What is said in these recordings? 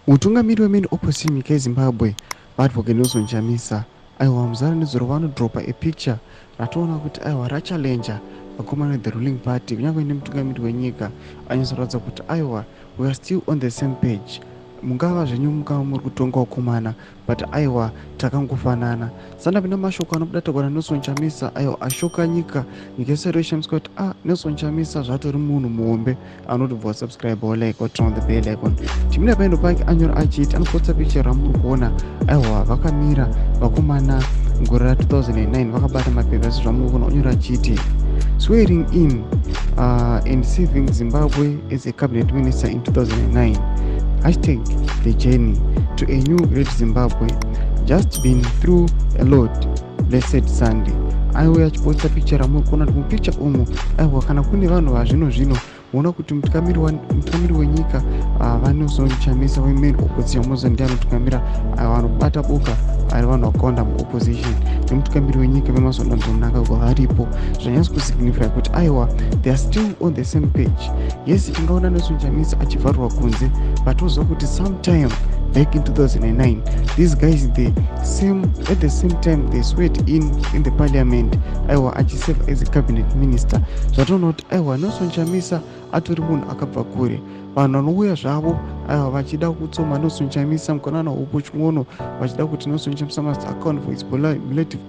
Mutungamiri wemain opposition munyika yeZimbabwe vaadvocate Nelson Chamisa aiwa muzara nezuro vanodropa epicture ratoona kuti aiwa rachallenja vakomana the ruling party kunyange nemutungamiri wenyika anyatsoratidza kuti aiwa we are still on the same page, mungava zvenyu mungava muri kutonga vakomana but aiwa takangofanana. Sandapinda mashoko anodatirwa naNelson Chamisa aiwa ashoka nyika yese reshamswa kuti Nelson Chamisa zvatori munhu muhombe anotobva subscribe like turn on the bell icon. Timina paendo pake anyora achiti anopotsa picture ramuri kuona aiwa vakamira vakomana gore ra2009 vakabata mapepa sezvamuri kuona onyora achiti swearing in and saving Zimbabwe as a cabinet minister in 2009. Hashtag the journey to a new great Zimbabwe. Just been through a lot. Blessed Sunday. Aiwa achipotsa picture ramuri kuona kuti mupicture umu aiwa kana kune vanhu vazvino muona kuti mutungamiri wenyika vaNelson Chamisa wemain opposition mozondiano mutungamira vanobata boka ari vanhu vakawanda muopposition nemutungamiri wenyika vemazodanzonaka varipo zvanyatsa kusignify kuti aiwa they are still on the same page. Yes, tingaona Nelson Chamisa achivharwa kunze but toziva kuti sometime back in 2009 these guys at the same time they sweat in the parliament aiwa achiserve as a cabinet minister. Zvatoona kuti aiwa Nelson Chamisa atori munhu akabva kure, vanhu vanouya zvavo aiwa vachida kutsoma Nelson Chamisa mukanana upo chimwono vachida kuti Nelson Chamisa must account for his belative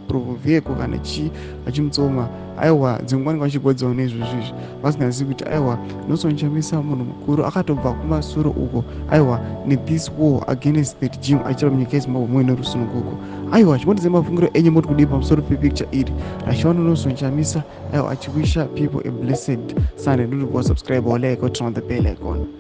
vehicle kana chii vachimutsoma aiwa dzimwe vachigwadzawo nezvizvizvi vasingazivi kuti aiwa Nelson Chamisa munhu mukuru akatobva kumasuro uko aiwa nethis war against the regime achiita munyika yeZimbabwe muine rusununguko. Aiwa chimodzi mafungiro enyu muri kudii pamusoro pepicture iri rachiwana Nelson Chamisa aiwa achiwisha people a blessed Sunday. Don't forget to subscribe or like or turn on the bell icon.